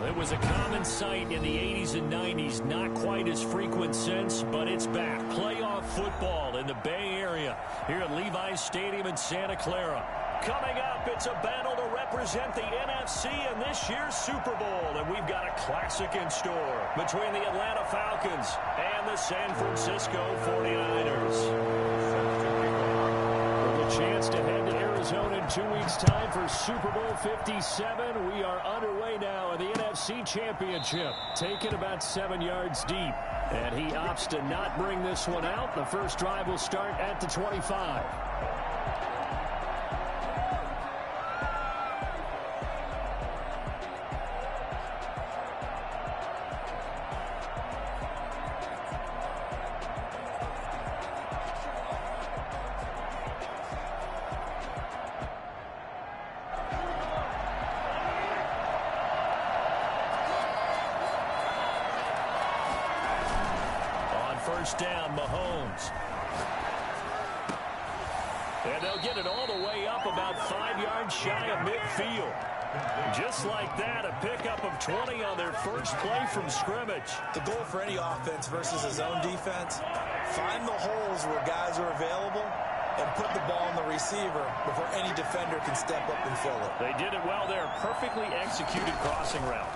It was a common sight in the 80s and 90s, not quite as frequent since, but it's back. Playoff football in the Bay Area here at Levi's Stadium in Santa Clara. Coming up, it's a battle to represent the NFC in this year's Super Bowl, and we've got a classic in store between the Atlanta Falcons and the San Francisco 49ers. With a chance to head to Arizona in 2 weeks' time for Super Bowl 57. We are underway now in the NFC Championship, taken about 7 yards deep. And he opts to not bring this one out. The first drive will start at the 25. First down, Mahomes. And they'll get it all the way up about 5 yards shy of midfield. Just like that, a pickup of 20 on their first play from scrimmage. The goal for any offense versus a zone defense, find the holes where guys are available and put the ball on the receiver before any defender can step up and fill it. They did it well there. Perfectly executed crossing route.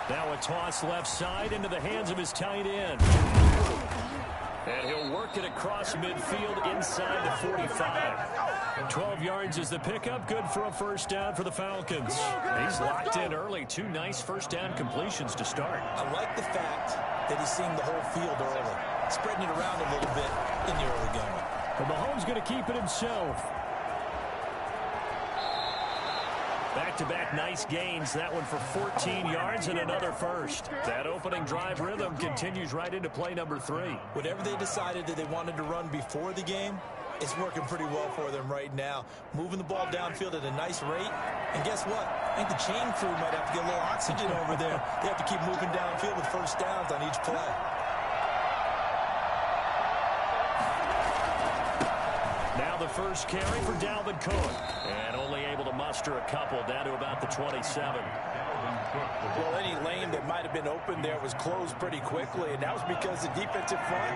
Now a toss left side into the hands of his tight end. And he'll work it across midfield inside the 45. 12 yards is the pickup. Good for a first down for the Falcons. He's locked in early. 2 nice first down completions to start. I like the fact that he's seeing the whole field early, spreading it around a little bit in the early game. And Mahomes going to keep it himself. Back-to-back nice gains. That one for 14 yards and another first. That opening drive rhythm continues right into play number 3. Whatever they decided that they wanted to run before the game, it's working pretty well for them right now. Moving the ball downfield at a nice rate. And guess what? I think the chain crew might have to get a little oxygen over there. They have to keep moving downfield with first downs on each play. Now the first carry for Dalvin Cook. And only able to muster a couple down to about the 27. Well, any lane that might have been open there was closed pretty quickly, and that was because the defensive front,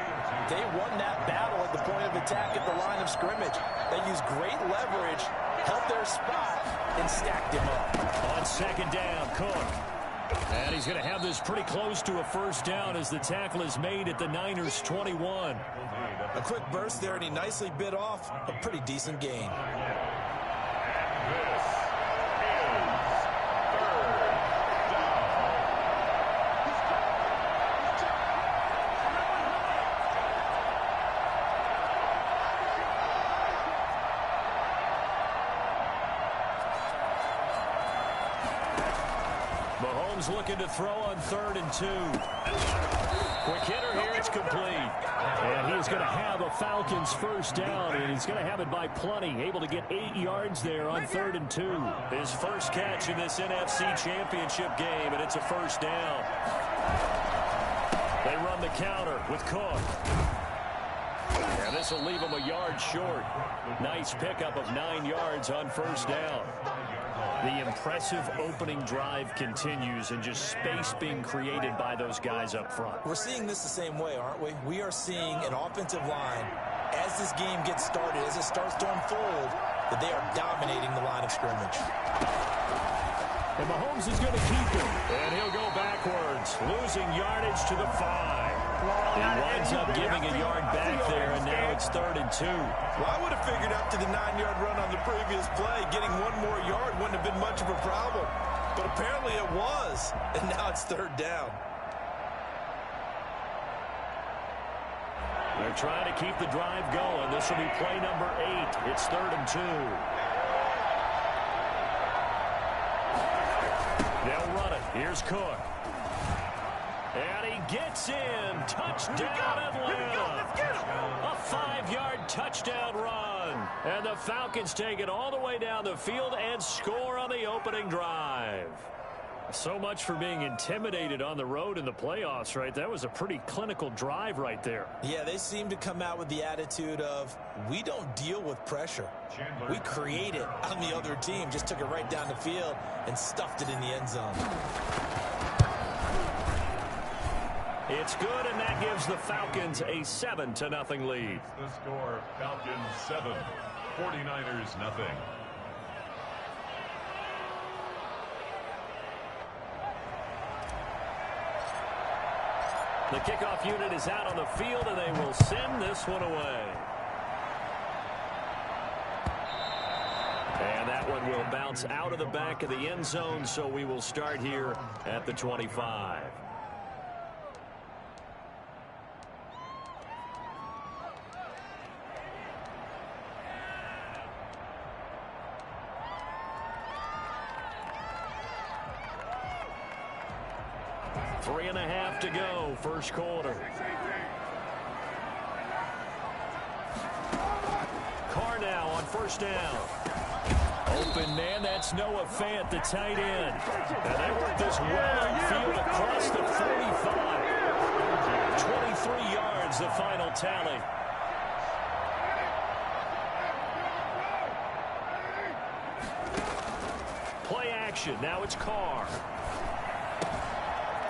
they won that battle at the point of attack at the line of scrimmage. They used great leverage, held their spot, and stacked him up. On second down, Cook. And he's going to have this pretty close to a first down as the tackle is made at the Niners' 21. A quick burst there, and he nicely bit off a pretty decent gain. Mahomes looking to throw on 3rd and 2. Quick hitter here, it's complete. And he's going to have a Falcons first down, and he's going to have it by plenty. Able to get 8 yards there on 3rd and 2. His first catch in this NFC Championship game, and it's a first down. They run the counter with Cook. And this will leave him a yard short. Nice pickup of 9 yards on first down. The impressive opening drive continues and just space being created by those guys up front. We're seeing this the same way, aren't we? We are seeing an offensive line, as this game gets started, as it starts to unfold, that they are dominating the line of scrimmage. And Mahomes is going to keep it. And he'll go backwards, losing yardage to the 5. He winds up giving a yard back there, and now it's 3rd and 2. Well, I would have figured after the 9-yard run on the previous play, getting 1 more yard wouldn't have been much of a problem. But apparently it was, and now it's 3rd down. They're trying to keep the drive going. This will be play number 8. It's 3rd and 2. They'll run it. Here's Cook. And he gets in. Touchdown, Atlanta. A 5-yard touchdown run. And the Falcons take it all the way down the field and score on the opening drive. So much for being intimidated on the road in the playoffs, right? That was a pretty clinical drive right there. Yeah, they seem to come out with the attitude of, we don't deal with pressure. We create it on the other team. Just took it right down the field and stuffed it in the end zone. It's good, and that gives the Falcons a 7-0 lead. The score, Falcons 7, 49ers nothing. The kickoff unit is out on the field, and they will send this one away. And that one will bounce out of the back of the end zone, so we will start here at the 25. Three and a half to go, first quarter. Carr now on first down. Open man, that's Noah Fant, the tight end. And they work this well upfield across the 45. 23 yards, the final tally. Play action, now it's Carr.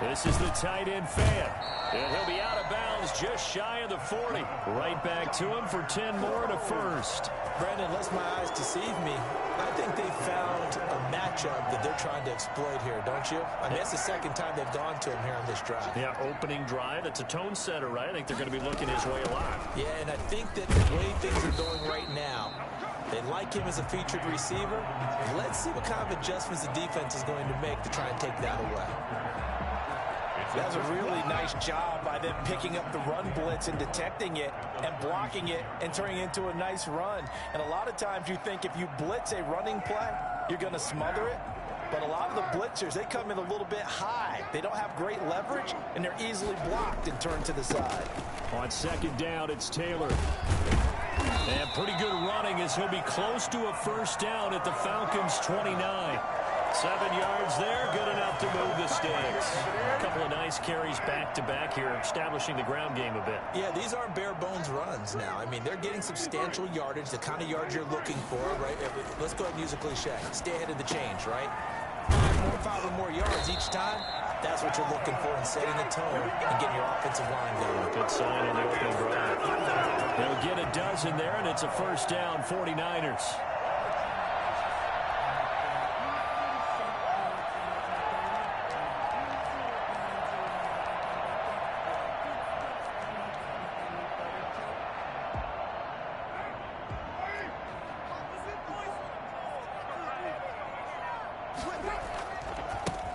This is the tight end Fant. And he'll be out of bounds just shy of the 40. Right back to him for 10 more to first. Brandon, lest my eyes deceive me, I think they found a matchup that they're trying to exploit here, don't you? I mean, that's the second time they've gone to him here on this drive. Yeah, opening drive. It's a tone setter, right? I think they're going to be looking his way a lot. Yeah, and I think that the way things are going right now, they like him as a featured receiver. Let's see what kind of adjustments the defense is going to make to try and take that away. That was a really nice job by them picking up the run blitz and detecting it and blocking it and turning it into a nice run. And a lot of times you think if you blitz a running play, you're going to smother it. But a lot of the blitzers, they come in a little bit high. They don't have great leverage, and they're easily blocked and turned to the side. On second down, it's Taylor. And pretty good running as he'll be close to a first down at the Falcons' 29. 7 yards there, good enough to move the sticks. A couple of nice carries back-to-back here, establishing the ground game a bit. Yeah, these aren't bare-bones runs now. I mean, they're getting substantial yardage, the kind of yards you're looking for, right? Let's go ahead and use a cliche. Stay ahead of the change, right? 5 or more yards each time. That's what you're looking for in setting the tone and getting your offensive line going. Good sign on the opening drive. They'll get a dozen there, and it's a first down, 49ers.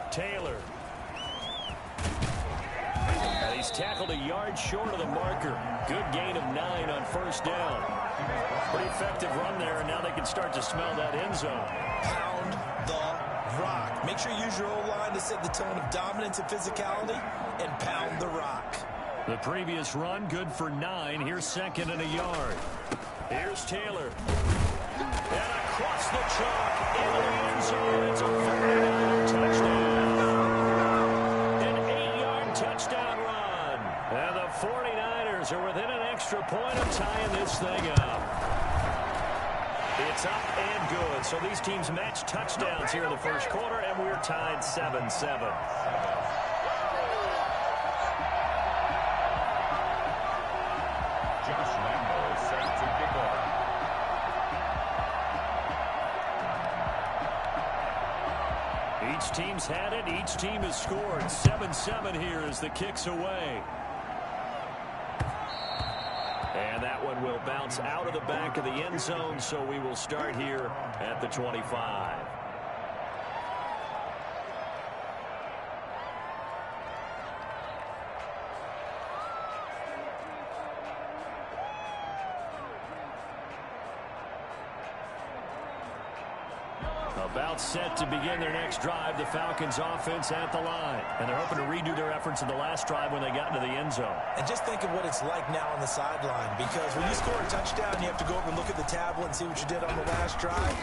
Taylor. And he's tackled a yard short of the marker. Good gain of 9 on first down. Pretty effective run there, and now they can start to smell that end zone. Pound the rock. Make sure you use your O-line to set the tone of dominance and physicality, and pound the rock. The previous run, good for 9. Here's second and a yard. Here's Taylor. And across the chalk into the end zone. It's a 49er touchdown. Touchdown run. And the 49ers are within an extra point of tying this thing up. It's up and good. So these teams match touchdowns here in the first quarter, and we're tied 7-7. Each team's had it. Each team has scored. 7-7 here as the kick's away. And that one will bounce out of the back of the end zone, so we will start here at the 25. About set to begin their next drive, the Falcons offense at the line. And they're hoping to redo their efforts in the last drive when they got into the end zone. And just think of what it's like now on the sideline, because when you score a touchdown, you have to go over and look at the tablet and see what you did on the last drive.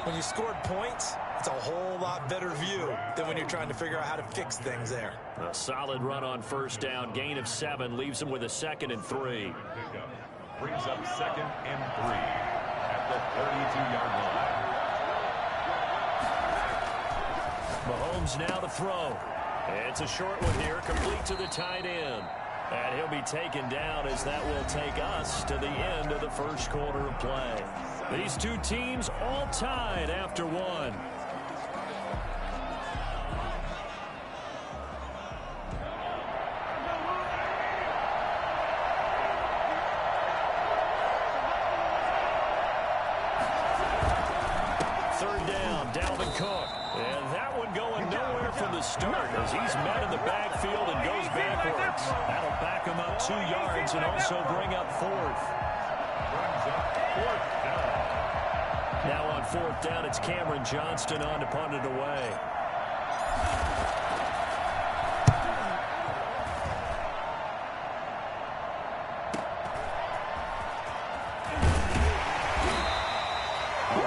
When you scored points, It's a whole lot better view than when you're trying to figure out how to fix things there. A solid run on first down. Gain of 7 leaves him with a 2nd and 3. Brings up 2nd and 3 at the 32-yard line. Mahomes now to throw. It's a short one here, complete to the tight end. And he'll be taken down as that will take us to the end of the first quarter of play. These two teams all tied after one. Third down, Dalvin Cook. And that one going nowhere from the start as he's met in the backfield and goes backwards. That'll back him up 2 yards and also bring up 4th. Now on 4th down, it's Cameron Johnston on to punt it away.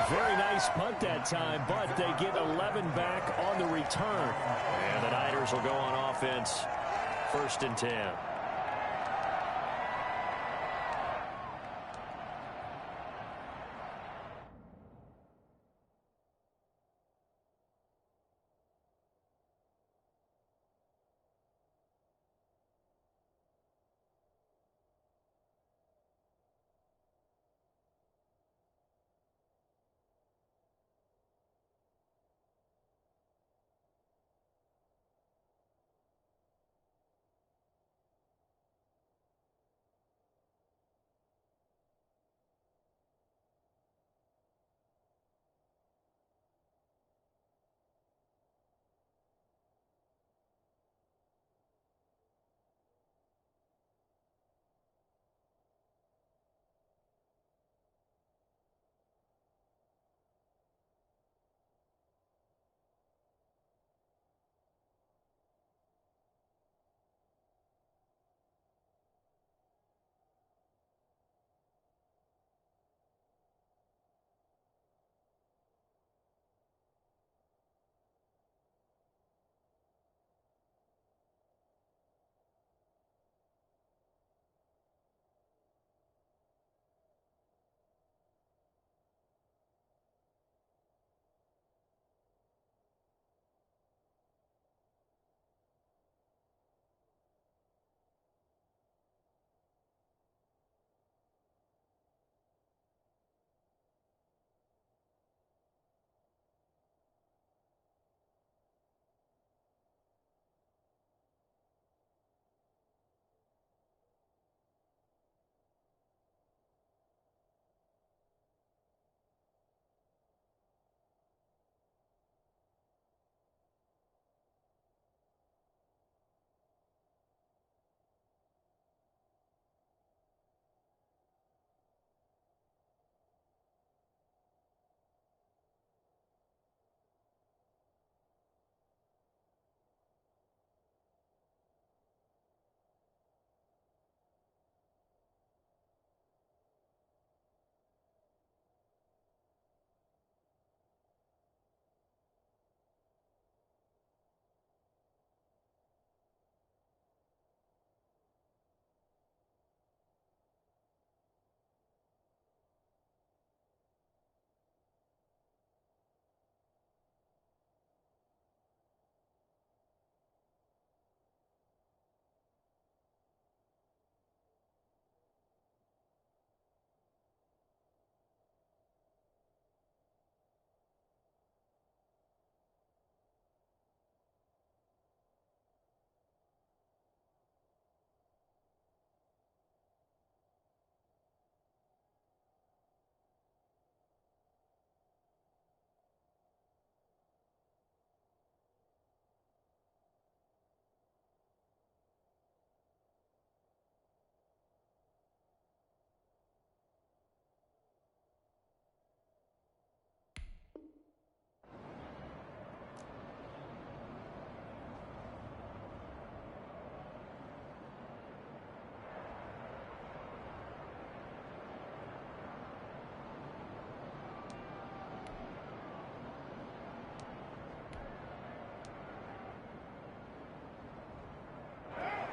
Very nice punt that time, but they get 11 back on the return. And the Niners will go on offense, 1st and 10.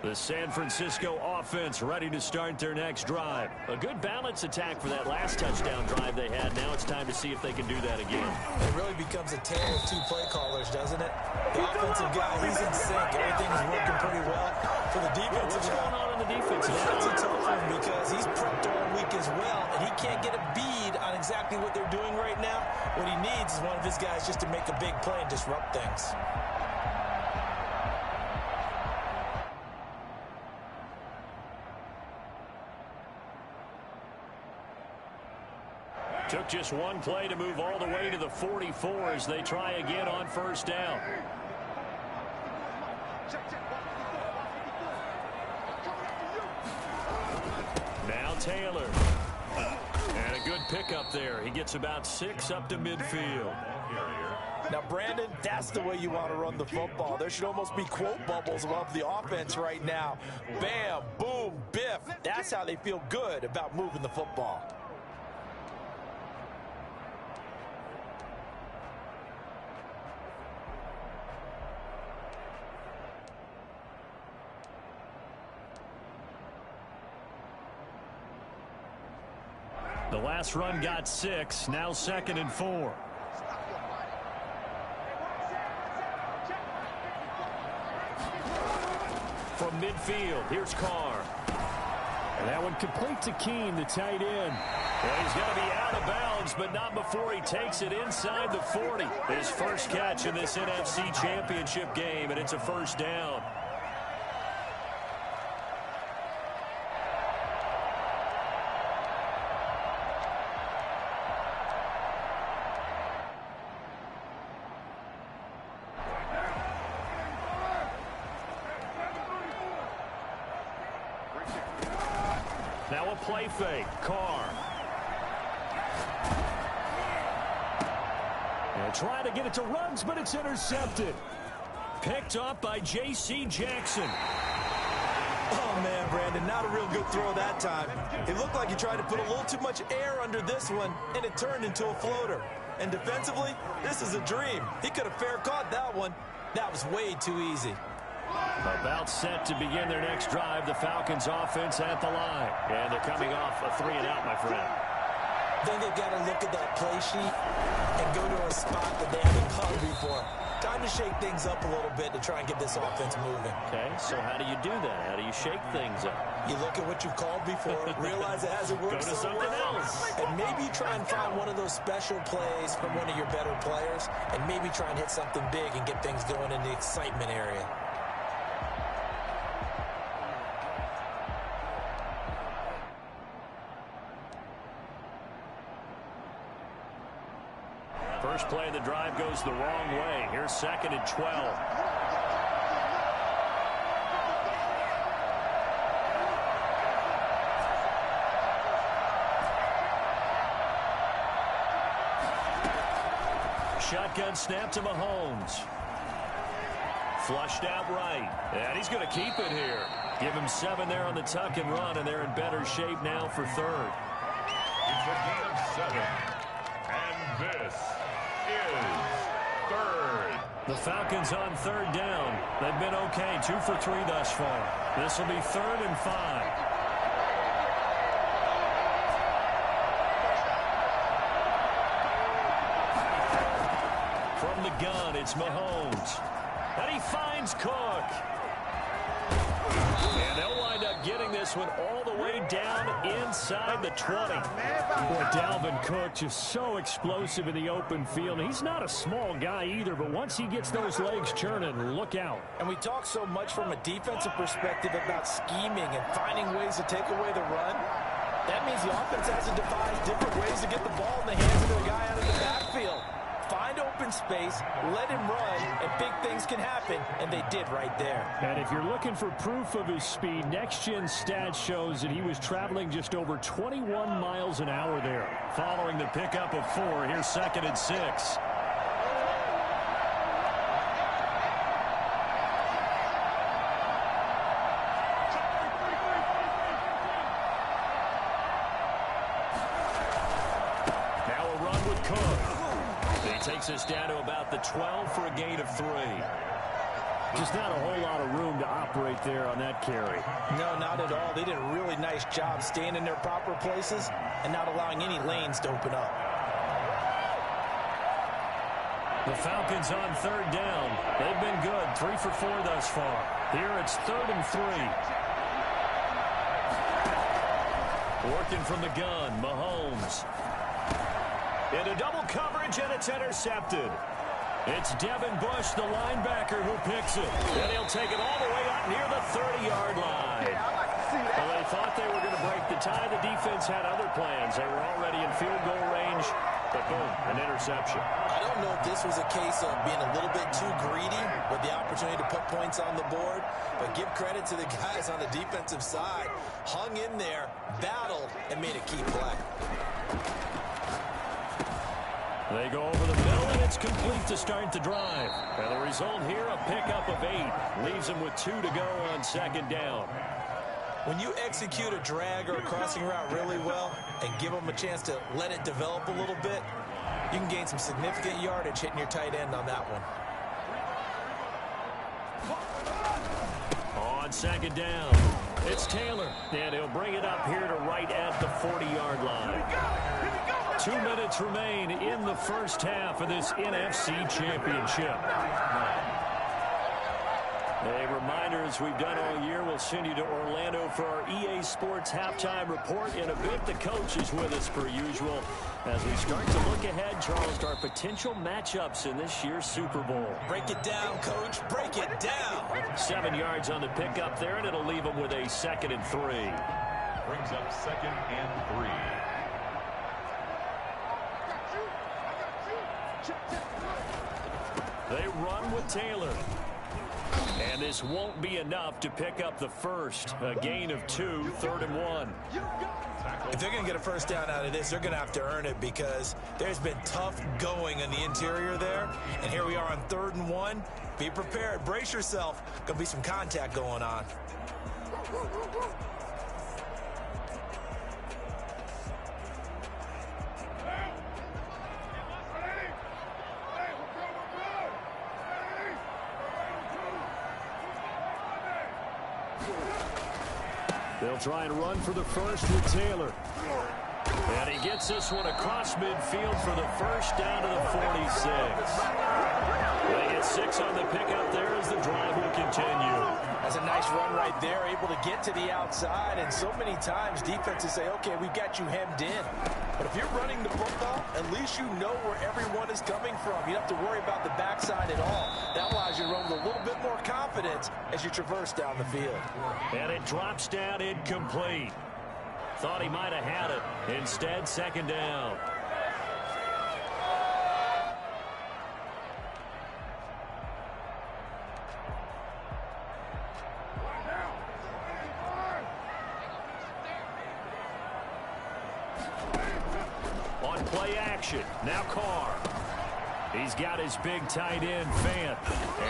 The San Francisco offense ready to start their next drive. A good balance attack for that last touchdown drive they had. Now it's time to see if they can do that again. It really becomes a tale of two play callers, doesn't it? The offensive guy, he's in sync. Everything's working pretty well. For the defensive guy, what's going on the defense now? That's a tough one because he's prepped all week as well, and he can't get a bead on exactly what they're doing right now. What he needs is one of his guys just to make a big play and disrupt things. Took just one play to move all the way to the 44 as they try again on first down. Now Taylor. And a good pickup there. He gets about 6 up to midfield. Now, Brandon, that's the way you want to run the football. There should almost be quote bubbles above the offense right now. Bam, boom, biff. That's how they feel good about moving the football. The last run got 6, now 2nd and 4. From midfield, here's Carr. And that one complete to Keene, the tight end. Well, he's going to be out of bounds, but not before he takes it inside the 40. His first catch in this NFC Championship game, and it's a first down. Now a play fake. Carr. And trying to get it to Ruggs, but it's intercepted. Picked up by J.C. Jackson. Oh, man, Brandon, not a real good throw that time. It looked like he tried to put a little too much air under this one, and it turned into a floater. And defensively, this is a dream. He could have fair caught that one. That was way too easy. About set to begin their next drive, the Falcons offense at the line. And they're coming off a 3-and-out, my friend. Then they've got to look at that play sheet and go to a spot that they haven't called before. Time to shake things up a little bit to try and get this offense moving. Okay, so how do you do that? How do you shake things up? You look at what you've called before, realize it hasn't worked Go to so something well, else. and maybe try and find one of those special plays from one of your better players, and maybe try and hit something big and get things going in the excitement area. First play of the drive goes the wrong way. Here's 2nd and 12. Shotgun snap to Mahomes. Flushed out right. And he's going to keep it here. Give him 7 there on the tuck and run, and they're in better shape now for 3rd. It's a gain of 7. And this is 3rd. The Falcons on 3rd down. They've been okay, 2 for 3 thus far. This will be 3rd and 5. From the gun, it's Mahomes. And he finds Cook. And they'll wind up getting this one all the way down inside the 20. Boy, Dalvin Cook just so explosive in the open field. He's not a small guy either, but once he gets those legs churning, look out. And we talk so much from a defensive perspective about scheming and finding ways to take away the run. That means the offense has to devise different ways to get the ball in the hands of their guy out of the backfield. Find open space, let him run, and big things can happen, and they did right there. And if you're looking for proof of his speed, Next Gen Stats shows that he was traveling just over 21 miles an hour there. Following the pickup of 4, here's 2nd and 6. Now a run with Cook. He takes us down to about the 12 for a gain of 3. Just not a whole lot of room to operate there on that carry. No, not at all. They did a really nice job staying in their proper places and not allowing any lanes to open up. The Falcons on third down. They've been good, 3 for 4 thus far. Here it's 3rd and 3. Working from the gun, Mahomes. Into double coverage, and it's intercepted. It's Devin Bush, the linebacker, who picks it. And he'll take it all the way up near the 30-yard line. Well, they thought they were going to break the tie. The defense had other plans. They were already in field goal range, but boom, an interception. I don't know if this was a case of being a little bit too greedy with the opportunity to put points on the board, but give credit to the guys on the defensive side. Hung in there, battled, and made a key play. They go over the middle, and it's complete to start the drive. And the result here, a pickup of 8. Leaves them with 2 to go on second down. When you execute a drag or a crossing route really well and give them a chance to let it develop a little bit, you can gain some significant yardage hitting your tight end on that one. On second down, it's Taylor, and he'll bring it up here to right at the 40-yard line. 2 minutes remain in the first half of this NFC Championship. A reminder, as we've done all year, we'll send you to Orlando for our EA Sports halftime report. In a bit, the coach is with us per usual as we start to look ahead, Charles, to our potential matchups in this year's Super Bowl. Break it down, Coach. Break it down. 7 yards on the pickup there, and it'll leave them with a 2nd and 3. Brings up 2nd and 3. They run with Taylor. And this won't be enough to pick up the first. A gain of 2, 3rd and 1. If they're going to get a first down out of this, they're going to have to earn it because there's been tough going in the interior there. And here we are on 3rd and 1. Be prepared. Brace yourself. Going to be some contact going on. They'll try and run for the first with Taylor. And he gets this one across midfield for the first down to the 46. They get 6 on the pickup there as the drive will continue. That's a nice run right there, able to get to the outside. And so many times defenses say, okay, we've got you hemmed in. But if you're running the football, at least you know where everyone is coming from. You don't have to worry about the backside at all. That allows you to run with a little bit more confidence as you traverse down the field. And it drops down incomplete. Thought he might have had it. Instead, 2nd down. On play action, now Carr. He's got his big tight end, Fant.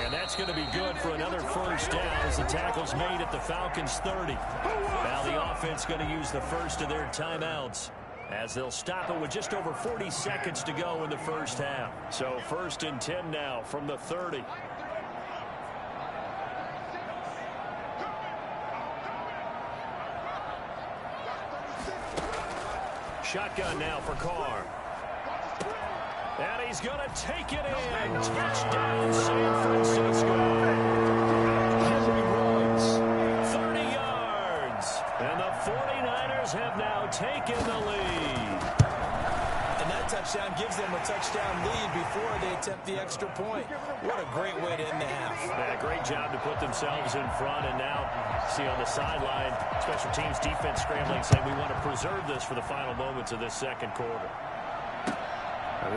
And that's going to be good for another first down as the tackle's made at the Falcons' 30. Now the offense going to use the first of their timeouts as they'll stop it with just over 40 seconds to go in the first half. So 1st and 10 now from the 30. Shotgun now for Carr. And he's going to take it in. Touchdown, San Francisco. Henry runs 30 yards. And the 49ers have now taken the lead. And that touchdown gives them a touchdown lead before they attempt the extra point. What a great way to end the half. Yeah, great job to put themselves in front. And now, see on the sideline, special teams defense scrambling, saying we want to preserve this for the final moments of this second quarter.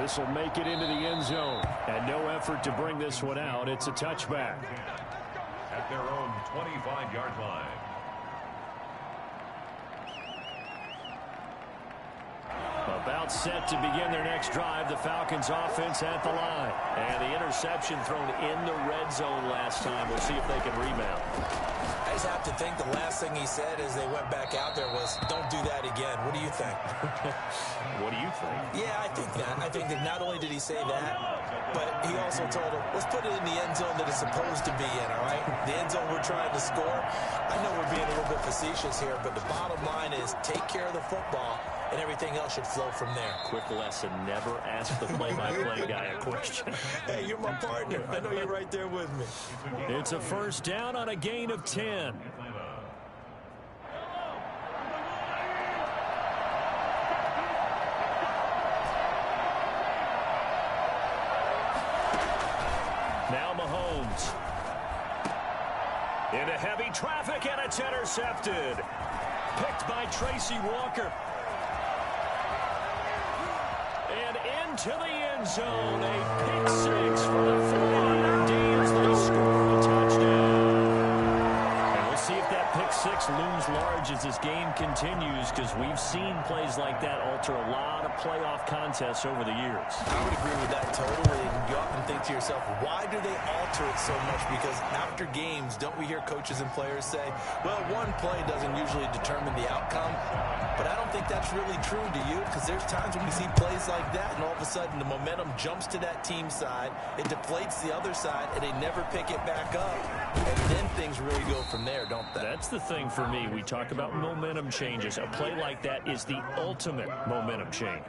This will make it into the end zone. And no effort to bring this one out. It's a touchback. At their own 25-yard line. About set to begin their next drive. The Falcons offense at the line. And the interception thrown in the red zone last time. We'll see if they can rebound. just have to think the last thing he said as they went back out there was, don't do that again. What do you think? What do you think? Yeah, I think that. I think that not only did he say that, but he also told him, let's put it in the end zone that it's supposed to be in, all right? The end zone we're trying to score. I know we're being a little bit facetious here, but the bottom line is take care of the football, and everything else should flow from there. Quick lesson, never ask the play-by-play guy a question. Hey, you're my partner. I know you're right there with me. It's a first down on a gain of 10. Now Mahomes. Into heavy traffic, and it's intercepted. Picked by Tracy Walker. And into the end zone. A pick six for the 49ers. They score a touchdown. And we'll see if that pick six looms large as this game continues, because we've seen plays like that alter a lot of playoff contests over the years. I would agree with that totally. And you often think to yourself, why do they alter it so much? Because after games, don't we hear coaches and players say, well, one play doesn't usually determine the outcome? But I don't think that's really true, do you? Because there's times when we see plays like that, and all of a sudden the momentum jumps to that team side, it deflates the other side, and they never pick it back up. And then things really go from there, don't they? That's the thing for me. We talk about momentum changes. A play like that is the ultimate momentum change.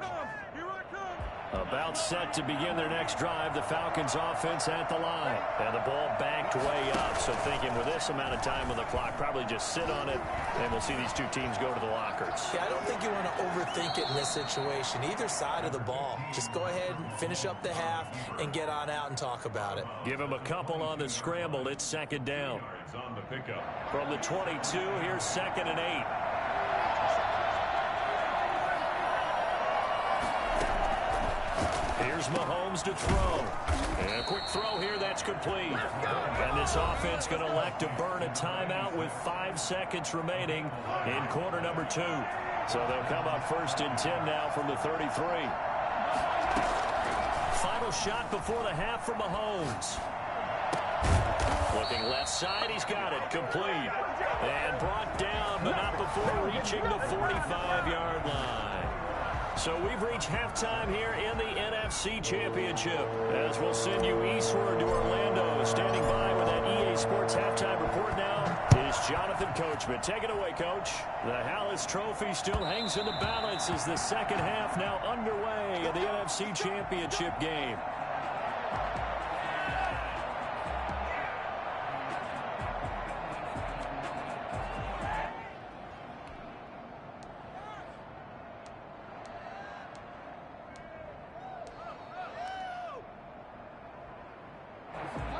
About set to begin their next drive, the Falcons offense at the line. And the ball backed way up. So thinking with this amount of time on the clock, probably just sit on it, and we'll see these two teams go to the lockers. Yeah, I don't think you want to overthink it in this situation. Either side of the ball. Just go ahead and finish up the half and get on out and talk about it. Give him a couple on the scramble. It's second down. From the 22, here's 2nd and 8. Here's Mahomes to throw. And a quick throw here, that's complete. And this offense going to elect to burn a timeout with 5 seconds remaining in quarter number 2. So they'll come up 1st and 10 now from the 33. Final shot before the half for Mahomes. Looking left side, he's got it, complete. And brought down, but not before reaching the 45-yard line. So we've reached halftime here in the NFC Championship. As we'll send you eastward to Orlando. Standing by with that EA Sports halftime report now is Jonathan Coachman. Take it away, Coach. The Hallis Trophy still hangs in the balance as the second half now underway in the NFC Championship game.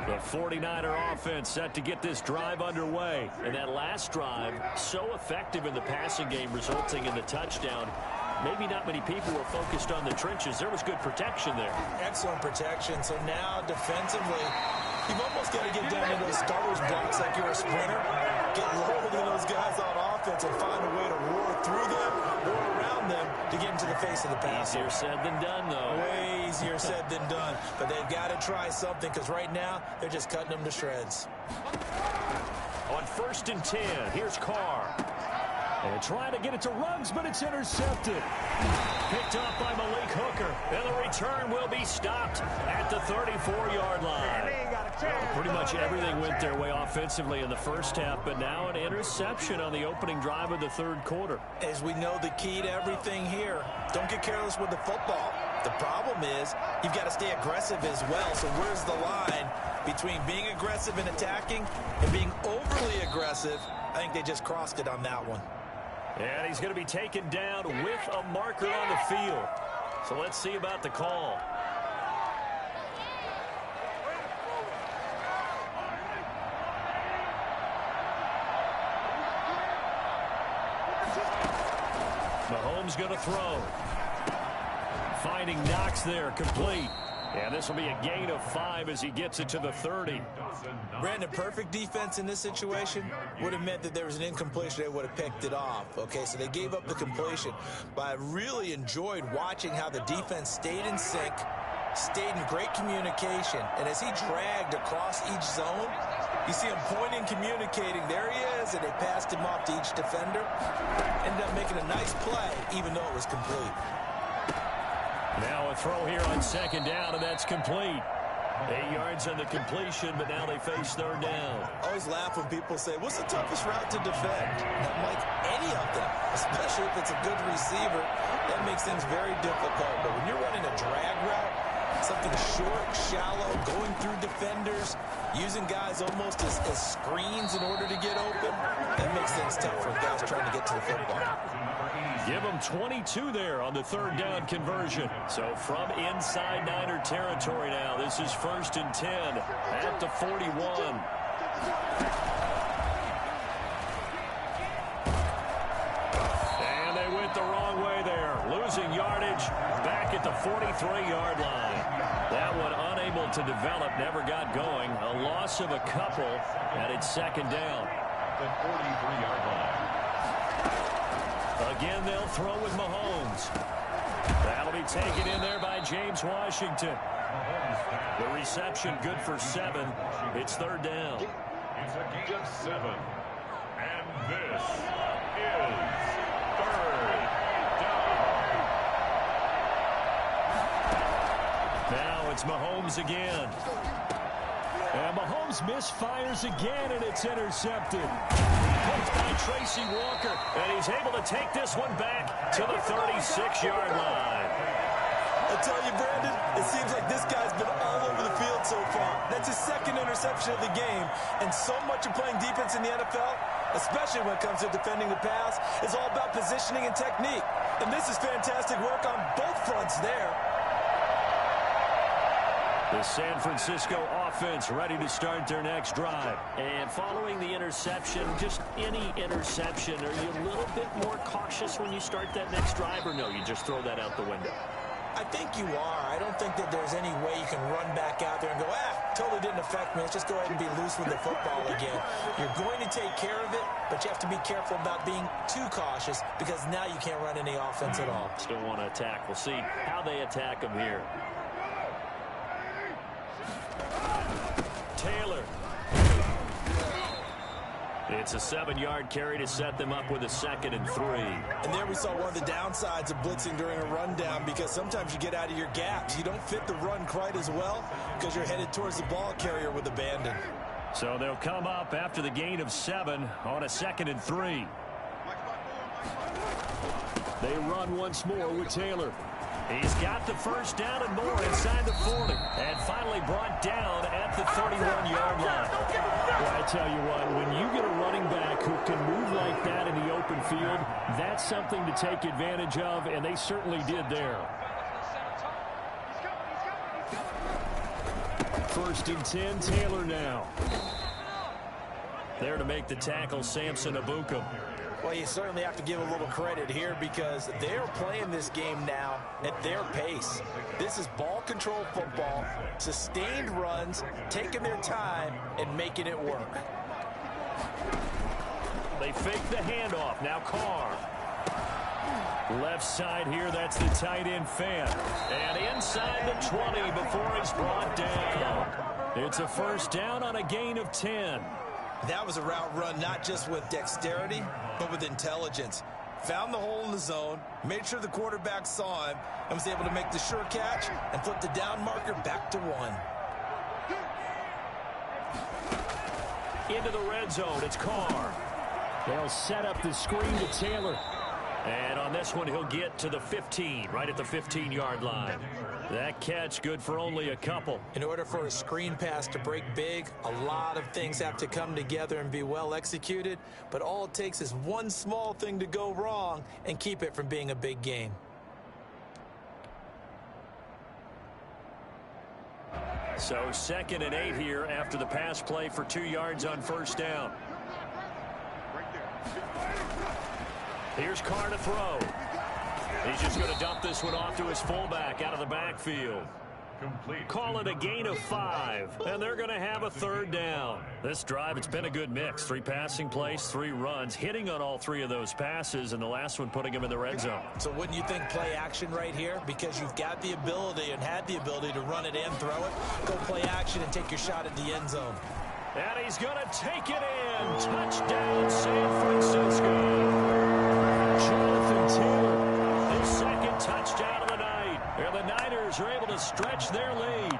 The 49er offense set to get this drive underway. And that last drive, so effective in the passing game, resulting in the touchdown. Maybe not many people were focused on the trenches. There was good protection there. Excellent protection. So now defensively, you've almost got to get down to those starters blocks like you're a sprinter. Get lower than those guys on offense and find a way to roar through them, roar around them to get into the face of the pass. Easier said than done, though. Way easier said than done. But they've got to try something, because right now they're just cutting them to shreds. On 1st and 10, here's Carr. And trying to get it to Ruggs, but it's intercepted. Picked up by Malik Hooker. And the return will be stopped at the 34-yard line. Pretty much everything went their way offensively in the first half, but now an interception on the opening drive of the third quarter. As we know, the key to everything here, don't get careless with the football. The problem is you've got to stay aggressive as well. So where's the line between being aggressive and attacking and being overly aggressive? I think they just crossed it on that one. And he's going to be taken down with a marker on the field. So let's see about the call. Mahomes going to throw. Finding Knox there, complete. And this will be a gain of 5 as he gets it to the 30. Brandon, perfect defense in this situation would have meant that there was an incompletion. They would have picked it off. Okay, so they gave up the completion. But I really enjoyed watching how the defense stayed in sync, stayed in great communication. And as he dragged across each zone, You see him pointing, communicating. There he is, and they passed him off to each defender. Ended up making a nice play, even though it was complete. Now a throw here on second down, and that's complete. 8 yards on the completion, but now they face third down. I always laugh when people say, what's the toughest route to defend? Not like any of them, especially if it's a good receiver. That makes things very difficult. But when you're running a drag route, something short, shallow, going through defenders, using guys almost as screens in order to get open, that makes things tough for guys trying to get to the football. Give them 22 there on the third down conversion. So from inside Niner territory now, this is 1st and 10 at the 41. And they went the wrong way there. Losing yardage back at the 43-yard line. That one unable to develop, never got going. A loss of a couple, and it's second down. The 43-yard line. Again, they'll throw with Mahomes. That'll be taken in there by James Washington. The reception good for 7. It's third down. It's a gain of 7. And this is third down. Now it's Mahomes again. And Mahomes misfires again, and it's intercepted. Picked by Tracy Walker, and he's able to take this one back to the 36-yard line. I tell you, Brandon, it seems like this guy's been all over the field so far. That's his second interception of the game, and so much of playing defense in the NFL, especially when it comes to defending the pass, is all about positioning and technique. And this is fantastic work on both fronts there. The San Francisco offense ready to start their next drive. And following the interception, just any interception, are you a little bit more cautious when you start that next drive, or no, you just throw that out the window? I think you are. I don't think that there's any way you can run back out there and go, totally didn't affect me. Let's just go ahead and be loose with the football again. You're going to take care of it, but you have to be careful about being too cautious because now you can't run any offense at all. Still want to attack. We'll see how they attack them here. Taylor. It's a 7-yard carry to set them up with a 2nd and 3. And there we saw one of the downsides of blitzing during a rundown because sometimes you get out of your gaps. You don't fit the run quite as well because you're headed towards the ball carrier with abandon. So they'll come up after the gain of 7 on a 2nd and 3. They run once more with Taylor. He's got the first down and more inside the 40. And finally brought down at the 31-yard line. Well, I tell you what, when you get a running back who can move like that in the open field, that's something to take advantage of, and they certainly did there. 1st and 10, Taylor now. There to make the tackle, Samson Abukum. Well, you certainly have to give a little credit here because they're playing this game now at their pace. This is ball control football, sustained runs, taking their time and making it work. They fake the handoff. Now Carr. Left side here, that's the tight end fan. And inside the 20 before he's brought down. It's a 1st down on a gain of 10. That was a route run not just with dexterity, but with intelligence. Found the hole in the zone, made sure the quarterback saw him, and was able to make the sure catch and flip the down marker back to 1. Into the red zone, it's Carr. They'll set up the screen to Taylor. And on this one, he'll get to the 15, right at the 15-yard line. That catch good for only a couple. In order for a screen pass to break big, a lot of things have to come together and be well executed. But all it takes is one small thing to go wrong and keep it from being a big gain. So 2nd and 8 here after the pass play for 2 yards on 1st down. Here's Carr to throw. He's just going to dump this one off to his fullback out of the backfield. Complete. Call it a gain of 5, and they're going to have a 3rd down. This drive, it's been a good mix. 3 passing plays, 3 runs, hitting on all 3 of those passes, and the last one putting him in the red zone. So wouldn't you think play action right here? Because you've got the ability and had the ability to run it and throw it. Go play action and take your shot at the end zone. And he's going to take it in. Touchdown, San Francisco. Jonathan Taylor, his second touchdown of the night. And the Niners are able to stretch their lead.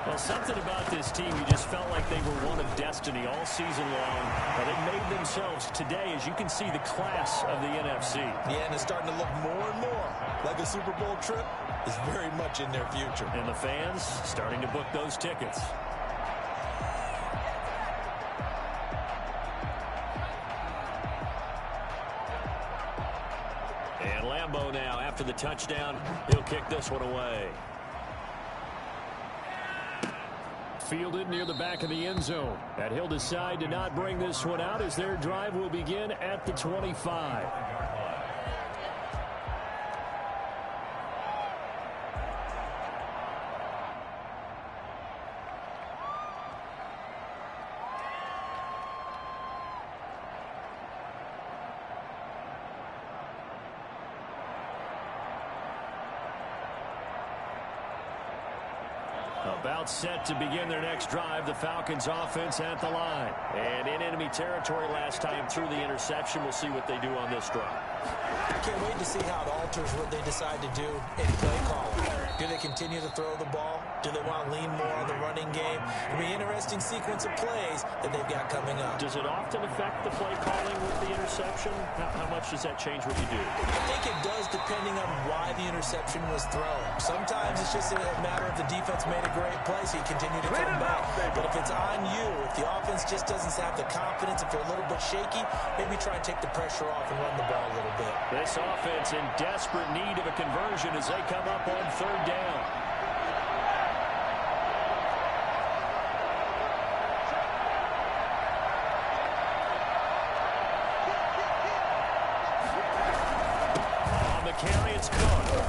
Well, something about this team, you just felt like they were one of destiny all season long. They made themselves today, as you can see, the class of the NFC. Yeah, and it's starting to look more and more like a Super Bowl trip is very much in their future. And the fans starting to book those tickets. And Lambeau now, after the touchdown, he'll kick this one away. Fielded near the back of the end zone. And he'll decide to not bring this one out as their drive will begin at the 25. About set to begin their next drive. The Falcons offense at the line. And in enemy territory last time through the interception. We'll see what they do on this drive. I can't wait to see how it alters what they decide to do in play calling. Do they continue to throw the ball? Do they want to lean more on the running game? It'll be an interesting sequence of plays that they've got coming up. Does it often affect the play calling with the interception? How much does that change what you do? I think it does depending on why the interception was thrown. Sometimes it's just a matter of the defense made a great play, so you continue to come back. But if it's on you, if the offense just doesn't have the confidence, if they're a little bit shaky, maybe try and take the pressure off and run the ball a little bit. This offense in desperate need of a conversion as they come up on third down. On the carry, it's Cook.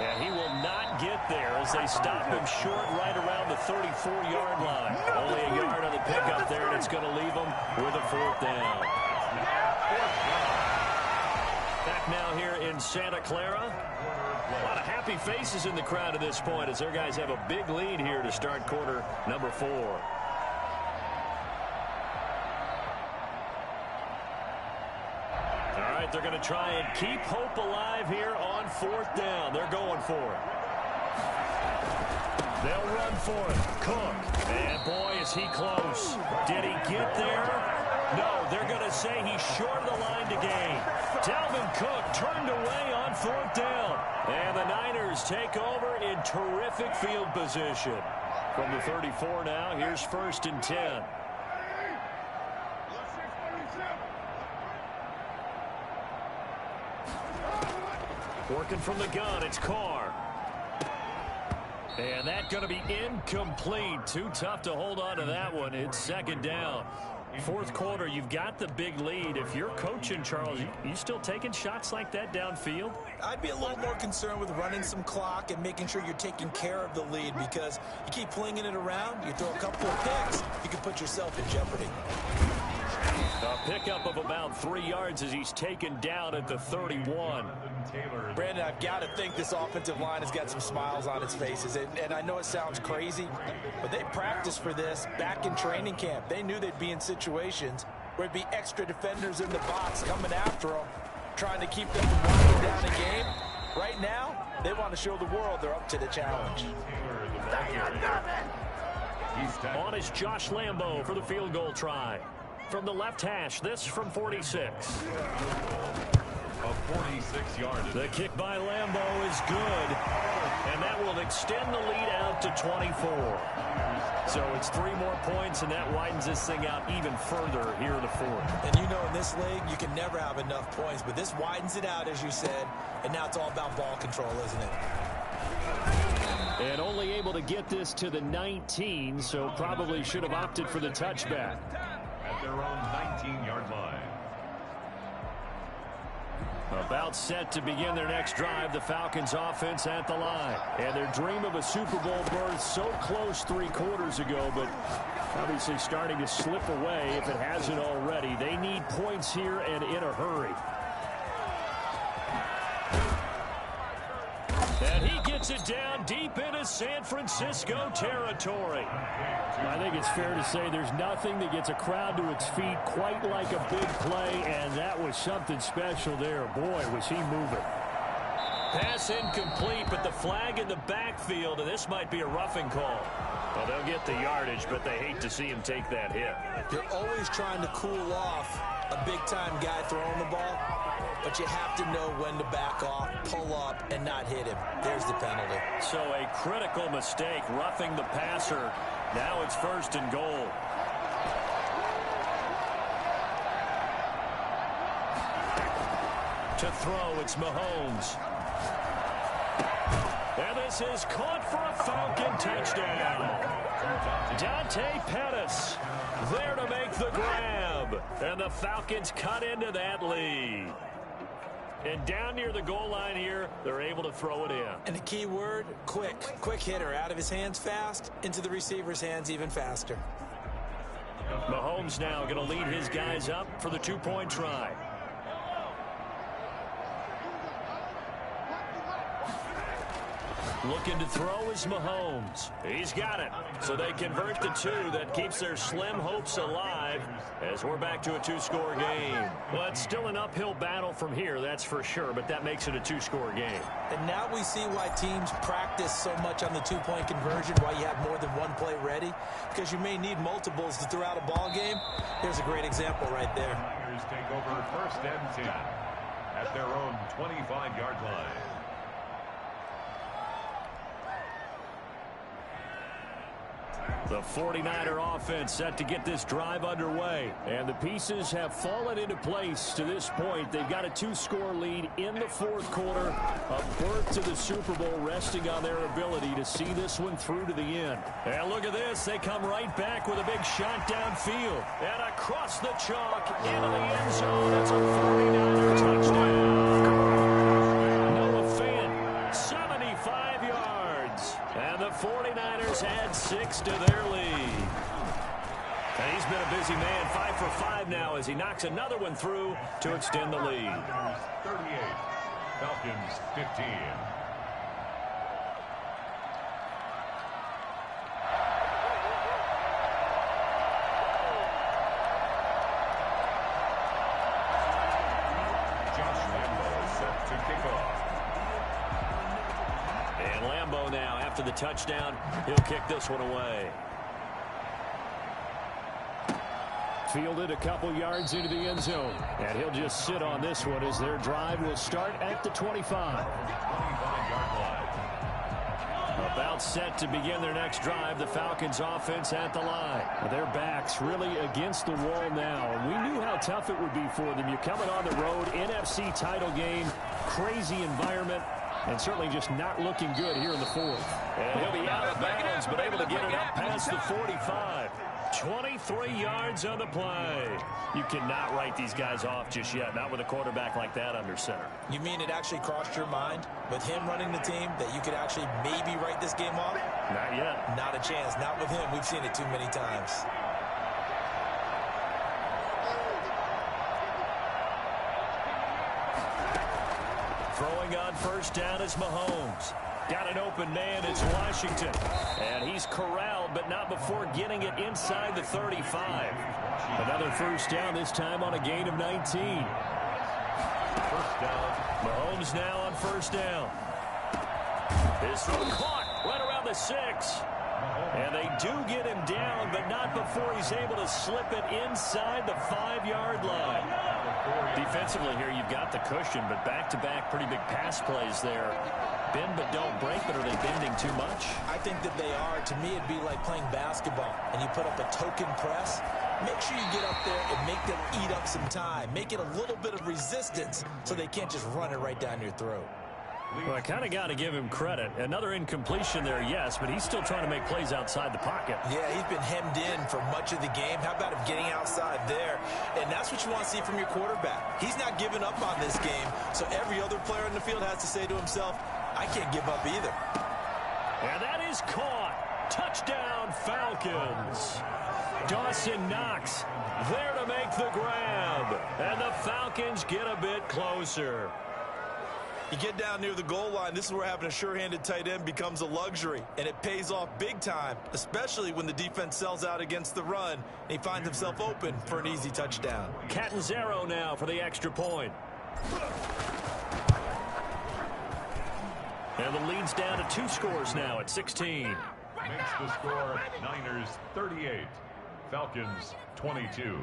And he will not get there as they stop him short right around the 34-yard line. Only a yard on the pickup there, and it's going to leave him with a fourth down. Back now here in Santa Clara. A lot of happy faces in the crowd at this point as their guys have a big lead here to start quarter number 4. All right, they're going to try and keep hope alive here on fourth down. They're going for it. They'll run for it. Cook. And boy, is he close. Did he get there? No, they're going to say he's short of the line to gain. Dalvin Cook turned away on fourth down. And the Niners take over in terrific field position. From the 34 now, here's 1st and 10. Working from the gun, it's Carr. And that's going to be incomplete. Too tough to hold on to that one. It's 2nd down. Fourth quarter, you've got the big lead. If you're coaching, Charles, you still taking shots like that downfield? I'd be a little more concerned with running some clock and making sure you're taking care of the lead, because you keep flinging it around, you throw a couple of picks, you can put yourself in jeopardy. A pickup of about 3 yards as he's taken down at the 31. Brandon, I've got to think this offensive line has got some smiles on its faces. And I know it sounds crazy, but they practiced for this back in training camp. They knew they'd be in situations where it'd be extra defenders in the box coming after them, trying to keep them from winding down a game. Right now, they want to show the world they're up to the challenge. On is Josh Lambeau for the field goal try. From the left hash, this from 46. A 46-yard. The kick by Lambeau is good, and that will extend the lead out to 24. So it's 3 more points, and that widens this thing out even further here in the 4th. And you know, in this league, you can never have enough points, but this widens it out, as you said, and now it's all about ball control, isn't it? And only able to get this to the 19, so probably should have opted for the touchback. At their own 19-yard line. About set to begin their next drive, the Falcons offense at the line. And their dream of a Super Bowl berth so close 3 quarters ago, but obviously starting to slip away if it hasn't already. They need points here and in a hurry. And he gets it down deep into San Francisco territory. I think it's fair to say there's nothing that gets a crowd to its feet quite like a big play, and that was something special there. Boy, was he moving. Pass incomplete, but the flag in the backfield, and this might be a roughing call. Well, they'll get the yardage, but they hate to see him take that hit. You're always trying to cool off a big-time guy throwing the ball, but you have to know when to back off, pull up, and not hit him. There's the penalty. So a critical mistake, roughing the passer. Now it's 1st and goal. To throw, it's Mahomes. And this is caught for a Falcon touchdown. Dante Pettis there to make the grab. And the Falcons cut into that lead. And down near the goal line here, they're able to throw it in. And the key word, quick. Quick hitter. Out of his hands fast, into the receiver's hands even faster. Mahomes now going to lead his guys up for the 2-point try. Looking to throw is Mahomes. He's got it. So they convert the 2. That keeps their slim hopes alive as we're back to a 2-score game. Well, it's still an uphill battle from here, that's for sure, but that makes it a 2-score game. And now we see why teams practice so much on the 2-point conversion, why you have more than one play ready, because you may need multiples to throw out a ball game. Here's a great example right there. Here's take over 1st and 10 at their own 25-yard line. The 49er offense set to get this drive underway. And the pieces have fallen into place to this point. They've got a 2-score lead in the 4th quarter. A berth to the Super Bowl resting on their ability to see this one through to the end. And look at this. They come right back with a big shot downfield. And across the chalk into the end zone. It's a 49er touchdown. Noah Fant, 75 yards. And the 49ers add 6 to their lead. And he's been a busy man, 5 for 5 now as he knocks another one through to extend the lead. 38, Falcons 15. Josh Lambo set to kick off. And Lambo now, after the touchdown, he'll kick this one away. Fielded a couple yards into the end zone. And he'll just sit on this one as their drive will start at the 25. 25-yard line. About set to begin their next drive, the Falcons offense at the line. Their backs really against the wall now. We knew how tough it would be for them. You're coming on the road, NFC title game, crazy environment, and certainly just not looking good here in the 4th. And he'll be out of bounds, but able to get it up past the 45. 23 yards on the play. You cannot write these guys off just yet, not with a quarterback like that under center. You mean it actually crossed your mind with him running the team that you could actually maybe write this game off? Not yet. Not a chance. Not with him. We've seen it too many times. Throwing on 1st down is Mahomes. Got an open man, it's Washington. And he's corralled, but not before getting it inside the 35. Another 1st down, this time on a gain of 19. 1st down. Mahomes now on 1st down. This throw caught right around the 6. And they do get him down, but not before he's able to slip it inside the 5-yard line. Defensively here, you've got the cushion, but back-to-back pretty big pass plays there. Bend but don't break, but are they bending too much? I think that they are. To me, it'd be like playing basketball, and you put up a token press. Make sure you get up there and make them eat up some time. Make it a little bit of resistance so they can't just run it right down your throat. Well, I kind of got to give him credit. Another incompletion there, yes, but he's still trying to make plays outside the pocket. Yeah, he's been hemmed in for much of the game. How about him getting outside there? And that's what you want to see from your quarterback. He's not giving up on this game, so every other player in the field has to say to himself, I can't give up either. And that is caught. Touchdown, Falcons. Dawson Knox there to make the grab. And the Falcons get a bit closer. You get down near the goal line, this is where having a sure-handed tight end becomes a luxury, and it pays off big time, especially when the defense sells out against the run, and he finds himself open for an easy touchdown. Catanzaro now for the extra point. And the lead's down to 2 scores now at 16. Makes the score Niners 38, Falcons 22.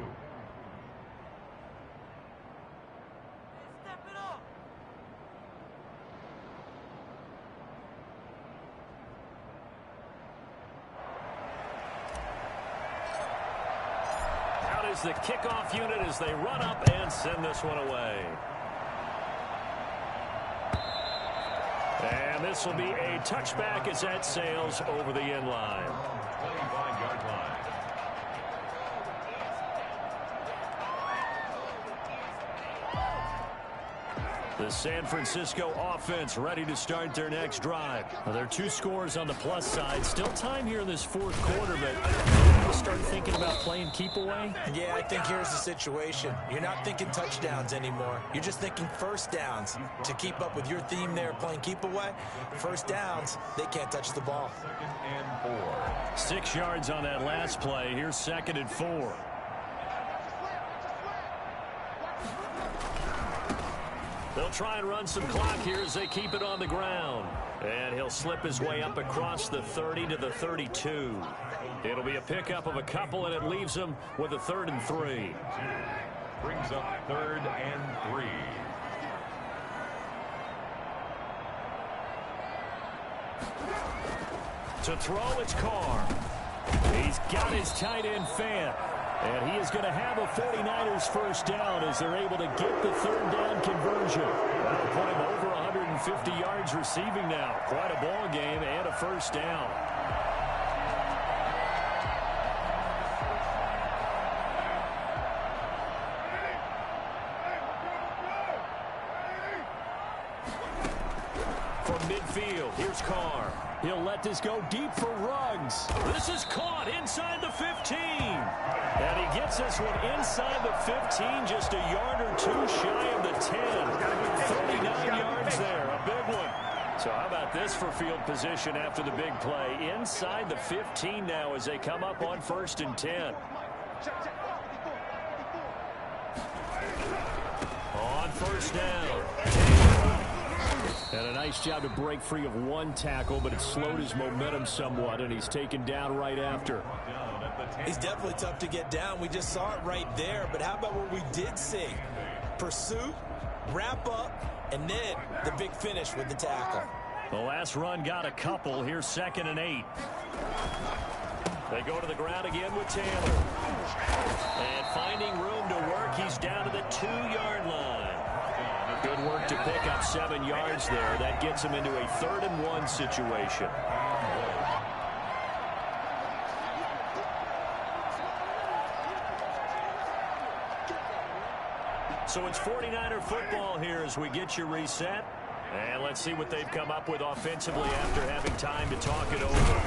Is the kickoff unit as they run up and send this one away. And this will be a touchback as that sails over the end line. 25-yard line. The San Francisco offense ready to start their next drive. Now, there are 2 scores on the plus side. Still time here in this 4th quarter, but you start thinking about playing keep away? Yeah, I think here's the situation. You're not thinking touchdowns anymore. You're just thinking first downs. To keep up with your theme there, playing keep away, first downs, they can't touch the ball. 2nd and 4. 6 yards on that last play. Here's 2nd and 4. They'll try and run some clock here as they keep it on the ground. And he'll slip his way up across the 30 to the 32. It'll be a pickup of a couple, and it leaves them with a 3rd and 3. Brings up 3rd and 3. To throw, it's Carr. He's got his tight end fan. And he is going to have a 49ers first down as they're able to get the 3rd down conversion. That'll put him over 150 yards receiving now. Quite a ball game and a first down. From midfield, here's Carr. He'll let this go deep for Ruggs. This is caught inside the 15. And he gets this one inside the 15, just a yard or 2 shy of the 10. 39 yards there, a big one. So how about this for field position after the big play? Inside the 15 now as they come up on 1st and 10. On 1st down. And a nice job to break free of 1 tackle, but it slowed his momentum somewhat, and he's taken down right after. He's definitely tough to get down. We just saw it right there, but how about what we did see? Pursuit, wrap up, and then the big finish with the tackle. The last run got a couple. Here's 2nd and 8. They go to the ground again with Taylor. And finding room to work, he's down to the 2-yard line. Good work to pick up 7 yards there. That gets him into a 3rd and 1 situation. So it's 49er football here as we get you reset. And let's see what they've come up with offensively after having time to talk it over.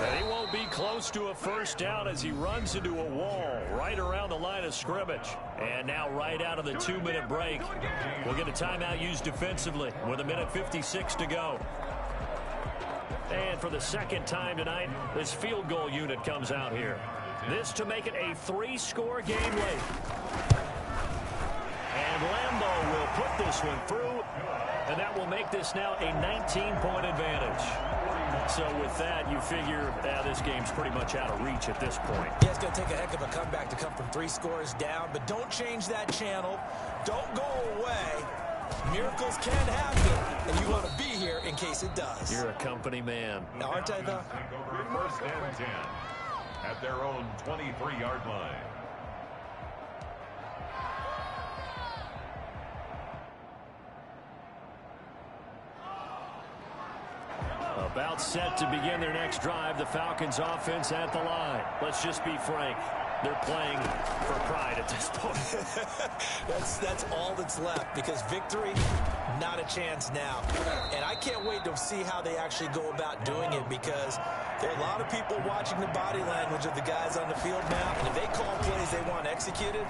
And he won't be close to a first down as he runs into a wall right around the line of scrimmage. And now right out of the 2-minute break, we'll get a timeout used defensively with 1:56 to go. And for the 2nd time tonight, this field goal unit comes out here. This to make it a 3-score game late. And Lambeau will put this one through, and that will make this now a 19-point advantage. So with that, you figure this game's pretty much out of reach at this point. Yeah, it's going to take a heck of a comeback to come from 3 scores down, but don't change that channel. Don't go away. Miracles can happen, and you want to be here in case it does. You're a company man. Now, aren't I, though? 1st and 10 at their own 23-yard line. About set to begin their next drive. The Falcons offense at the line. Let's just be frank. They're playing for pride at this point. that's all that's left, because victory, not a chance now. And I can't wait to see how they actually go about doing it, because there are a lot of people watching the body language of the guys on the field now. And if they call plays they want executed,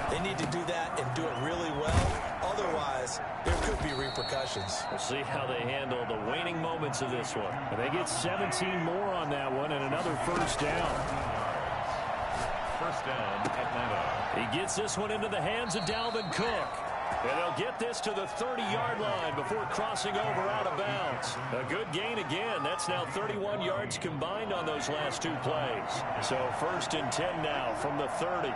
they need to do that and do it really well. Otherwise, there could be repercussions. concussions. We'll see how they handle the waning moments of this one. And they get 17 more on that one and another first down. First down, Atlanta. He gets this one into the hands of Dalvin Cook. And they'll get this to the 30-yard line before crossing over out of bounds. A good gain again. That's now 31 yards combined on those last two plays. So 1st and 10 now from the 30.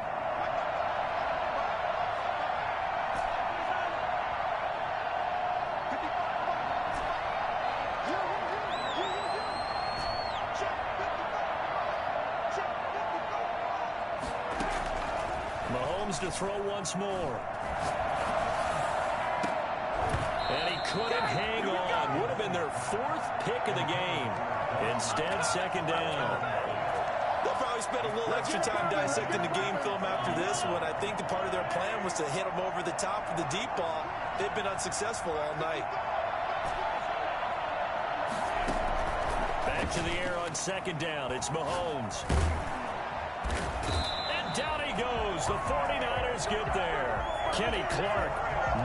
Mahomes to throw once more. And he couldn't hang on. Would have been their 4th pick of the game. Instead, 2nd down. They'll probably spend a little extra time dissecting the game film after this one. I think the part of their plan was to hit them over the top of the deep ball. They've been unsuccessful all night. Back to the air on 2nd down. It's Mahomes. And down he goes. The 49ers get there. Kenny Clark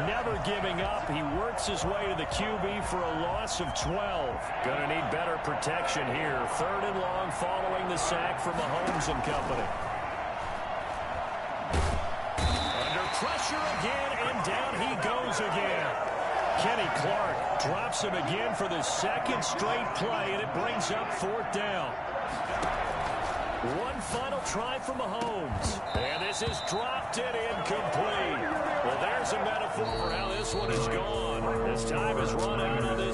never giving up. He works his way to the QB for a loss of 12. Gonna need better protection here. 3rd and long following the sack from Mahomes and company. Under pressure again, and down he goes again. Kenny Clark drops him again for the 2nd straight play, and it brings up 4th down. One final try for Mahomes. And this is dropped and incomplete. Well, there's a metaphor for how this one is gone. As time has run out on this